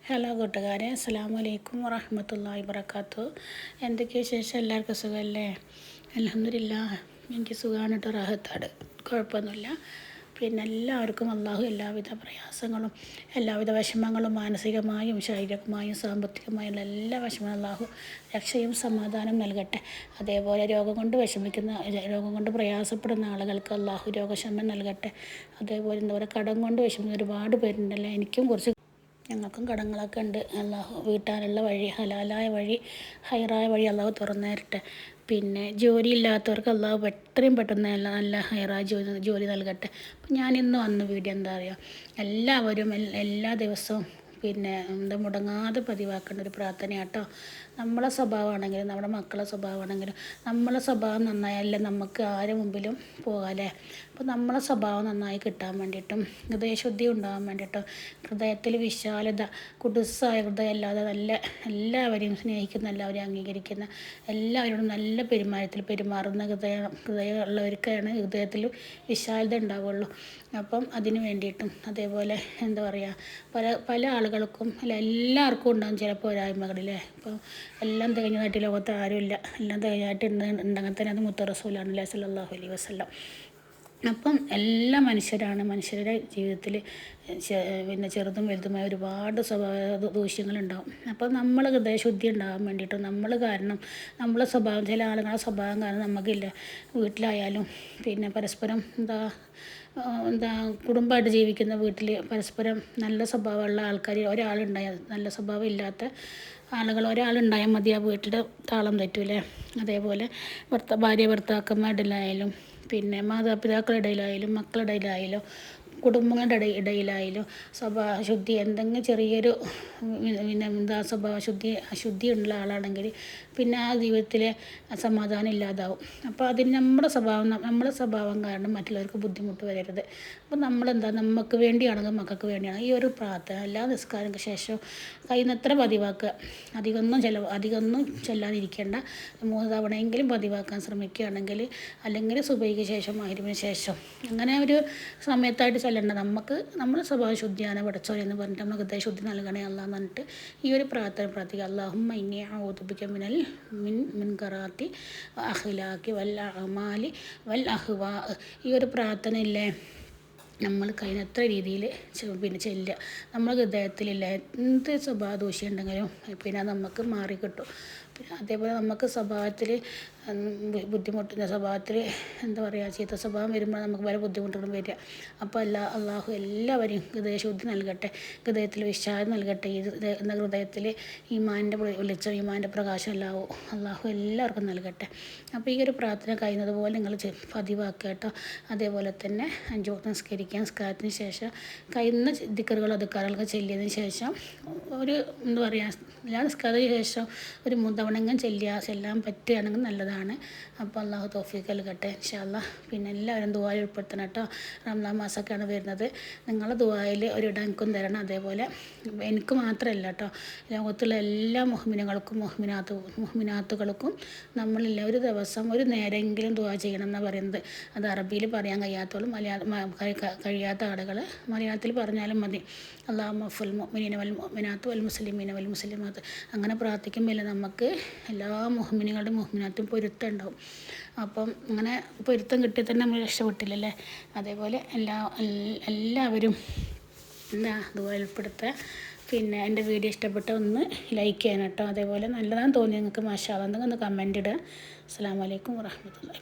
Hello കൂട്ടുകാരെ, അസ്സലാമു അലൈക്കും വറഹ്മത്തുള്ളാഹി വബറകാതുഹു. എന്തൊക്കെയാണ് വിശേഷം? എല്ലാവർക്കും സുഖമല്ലേ? അൽഹംദുലില്ലാഹ്, എനിക്ക് സുഖമാണ് കേട്ടോ, റാഹത്താണ്, കുഴപ്പമൊന്നുമില്ല. പിന്നെ എല്ലാവർക്കും അള്ളാഹു എല്ലാവിധ പ്രയാസങ്ങളും എല്ലാവിധ വിഷമങ്ങളും മാനസികമായും ശാരീരികമായും സാമ്പത്തികമായുള്ള എല്ലാ വിഷമങ്ങളും അള്ളാഹു രക്ഷയും സമാധാനം നൽകട്ടെ. അതേപോലെ രോഗം കൊണ്ട് പ്രയാസപ്പെടുന്ന ആളുകൾക്ക് അള്ളാഹു രോഗശമനം നൽകട്ടെ. അതേപോലെ എന്താ പറയുക, കടം കൊണ്ട് വിഷമിക്കുന്ന ഒരുപാട് പേരുണ്ടല്ലോ. ഞങ്ങൾക്കും കടങ്ങളൊക്കെ ഉണ്ട്. അള്ളാഹു വീട്ടാനുള്ള വഴി, ഹലാലായ വഴി, ഹൈറായ വഴി അള്ളാഹു തുറന്നു തരട്ടെ. പിന്നെ ജോലി ഇല്ലാത്തവർക്ക് അള്ളാഹു എത്രയും പെട്ടെന്ന് നല്ല ഹൈറായ ജോലി നൽകട്ടെ. അപ്പം ഞാനിന്ന് വന്ന വീഡിയോ എന്താ പറയുക, എല്ലാവരും എല്ലാ ദിവസവും മുടങ്ങാതെ പതിവാക്കേണ്ട ഒരു പ്രാർത്ഥനയാട്ടോ. നമ്മളെ സ്വഭാവമാണെങ്കിലും നമ്മുടെ മക്കളെ സ്വഭാവമാണെങ്കിലും നമ്മളെ സ്വഭാവം നന്നായാലേ നമുക്ക് ആരുടെ മുമ്പിലും പോകാമല്ലേ. അപ്പോൾ നമ്മളെ സ്വഭാവം നന്നായി കിട്ടാൻ വേണ്ടിയിട്ടും ഹൃദയശുദ്ധി ഉണ്ടാകാൻ വേണ്ടിയിട്ടും ഹൃദയത്തിൽ വിശാലത, കുടുസായ ഹൃദയം അല്ലാതെ എല്ലാവരെയും സ്നേഹിക്കുന്ന, എല്ലാവരെയും അംഗീകരിക്കുന്ന, എല്ലാവരോടും നല്ല പെരുമാറുന്ന ഹൃദയമുള്ളവർക്കാണ് ഹൃദയത്തിൽ വിശാലത ഉണ്ടാവുള്ളൂ. അപ്പം അതിന് വേണ്ടിയിട്ടും അതേപോലെ എന്താ പറയുക, പല ആളുകൾക്കും എല്ലാവർക്കും ഉണ്ടാകും ചില പോരായ്മകളില്ലേ. ഇപ്പോൾ എല്ലാം തികഞ്ഞതായിട്ട് ലോകത്ത് ആരുമില്ല. എല്ലാം തികഞ്ഞതായിട്ട് ഉണ്ടെങ്കിൽ തന്നെ അത് മുത്ത റസൂലാണല്ലേ സല്ലല്ലാഹു അലൈഹി വസല്ലം. അപ്പം എല്ലാ മനുഷ്യരുടെ ജീവിതത്തിൽ ചെറുതും വലുതുമായ ഒരുപാട് സ്വഭാവ ദൂഷ്യങ്ങളുണ്ടാകും. അപ്പോൾ നമ്മൾ ഹൃദയശുദ്ധി ഉണ്ടാകാൻ വേണ്ടിയിട്ട് നമ്മളെ സ്വഭാവം, ചില ആളുകളുടെ സ്വഭാവം കാരണം നമുക്കില്ല, വീട്ടിലായാലും പരസ്പരം കുടുംബമായിട്ട് ജീവിക്കുന്ന വീട്ടിൽ പരസ്പരം നല്ല സ്വഭാവമുള്ള ആൾക്കാർ ഒരാളുണ്ടായാൽ, നല്ല സ്വഭാവം ഇല്ലാത്ത ആളുകൾ ഒരാളുണ്ടായാൽ മതി, ആ വീട്ടിൽ താളം തെറ്റൂലേ. അതേപോലെ ഭാര്യ ഭർത്താക്കന്മാരുടെ മാതാപിതാക്കളുടെ ഇടയിലായാലും മക്കളുടെ ഇടയിലായാലും കുടുംബങ്ങളുടെ ഇടയിലായാലും സ്വഭാവശുദ്ധി എന്തെങ്കിലും ചെറിയൊരു അശുദ്ധിയുള്ള ആളാണെങ്കിൽ പിന്നെ ആ ജീവിതത്തിൽ സമാധാനം ഇല്ലാതാവും. അപ്പോൾ അതിന് നമ്മുടെ സ്വഭാവം കാരണം മറ്റുള്ളവർക്ക് ബുദ്ധിമുട്ട് വരരുത്. അപ്പോൾ നമുക്ക് വേണ്ടിയാണെങ്കിൽ മക്കൾക്ക് വേണ്ടിയാണ് ഈ ഒരു പ്രാർത്ഥന എല്ലാ നിസ്കാരങ്ങൾക്ക് ശേഷം കഴിയുന്നത്ര പതിവാക്കുക. അധികമൊന്നും ചെല്ലാതിരിക്കേണ്ട, 3 തവണയെങ്കിലും പതിവാക്കാൻ ശ്രമിക്കുകയാണെങ്കിൽ, അല്ലെങ്കിൽ സുബഹിക്ക് ശേഷം മഗ്‌രിബിന് ശേഷം അങ്ങനെ ഒരു സമയത്തായിട്ട് ചെല്ലണ്ട. നമ്മുടെ സ്വഭാവ ശുദ്ധിയാണ് പഠിച്ചോനെ എന്ന് പറഞ്ഞിട്ട് നമ്മൾ ഹൃദയശുദ്ധി നൽകണേ അല്ലാ എന്ന് പറഞ്ഞിട്ട് ഈ ഒരു പ്രാർത്ഥിക്കുക. അല്ലാഹുമ്മ ഇന്നി അഊദു ബിക മിൻ മുൻകറാത്തി അഖ്ലാഖി വൽ അഅമാലി വൽ അഹ്വാ. ഈ ഒരു പ്രാർത്ഥന ഇല്ലേ, നമ്മൾ കഴിയുന്നത്ര രീതിയിൽ ചെല്ലുക. നമ്മുടെ ഹൃദയത്തിലില്ല എന്ത് സ്വഭാവ ദൂഷ്യം ഉണ്ടെങ്കിലും അത് നമുക്ക് മാറിക്കിട്ടും. അതേപോലെ നമുക്ക് സ്വഭാവത്തിൽ എന്താ പറയുക, ചീത്ത സ്വഭാവം വരുമ്പോൾ നമുക്ക് പല ബുദ്ധിമുട്ടുകളും വരിക. അപ്പോൾ അള്ളാഹു എല്ലാവരെയും ഹൃദയശുദ്ധി നൽകട്ടെ, ഹൃദയത്തിൽ വിശാലത നൽകട്ടെ. ഹൃദയത്തിൽ ഈമാൻ്റെ പ്രകാശം അള്ളാഹു എല്ലാവർക്കും നൽകട്ടെ. അപ്പോൾ ഈ ഒരു പ്രാർത്ഥന കഴിയുന്നതുപോലെ നിങ്ങൾ പതിവാക്കുക കേട്ടോ. അതേപോലെ തന്നെ 5 വക്ത് നിസ്കാരത്തിന് ശേഷം കഴിയുന്ന ദിക്റുകളൊക്കെ ചൊല്ലിയതിന് ശേഷം ഒരു എല്ലാ നിസ്കാരത്തിന് ശേഷം ഒരു 3 തവണയെങ്കിലും ചെല്ലാൻ പറ്റുകയാണെങ്കിൽ നല്ലതാണ്. അപ്പോൾ അള്ളാഹു തൗഫീഖ് നൽകട്ടെ ഇൻഷാ അല്ലാഹ്. എല്ലാവരും ദുആയിൽ ഉൾപ്പെടുത്തണം കേട്ടോ. റമദാൻ മാസമൊക്കെയാണ് വരുന്നത്. നിങ്ങളുടെ ദുആയിൽ ഒരിടം എനിക്കും തരണം. അതേപോലെ എനിക്ക് മാത്രമല്ല കേട്ടോ, ലോകത്തുള്ള എല്ലാ മുഹ്മിനാത്തുകൾക്കും നമ്മളില്ല ഒരു ദിവസം ഒരു നേരമെങ്കിലും ദുആ ചെയ്യണം എന്നാണ് പറയുന്നത്. അത് അറബിയിൽ പറയാൻ കഴിയാത്ത ആളുകൾ മലയാളത്തിൽ പറഞ്ഞാലും മതി. അല്ലാഹുമ്മ ഫുൽ മുഅ്മിനീന വൽ മുഅ്മിനാത്ത് വൽ മുസ്ലിമീന വൽ മുസ്ലിമാത്ത്. അങ്ങനെ പ്രാർത്ഥിക്കുമ്പോൾ എല്ലാ മുഅ്മിനാത്തും പൊരുത്തം ഉണ്ടാവും. അപ്പം അങ്ങനെ പൊരുത്തം കിട്ടിയാൽ തന്നെ നമ്മൾ രക്ഷപ്പെട്ടില്ലല്ലേ. അതേപോലെ എല്ലാവരും ദുആയിൽ ഉൾപ്പെടുത്തുക. എൻ്റെ വീഡിയോ ഇഷ്ടപ്പെട്ട ഒന്ന് ലൈക്ക് ചെയ്യണം കേട്ടോ. അതേപോലെ നല്ലതാണെന്ന് തോന്നി നിങ്ങൾക്ക് മാഷാ അല്ലാഹ് ഒന്ന് കമൻ്റ് ഇടുക. അസ്സലാമു അലൈക്കും വറഹ്മത്തുള്ളാഹി.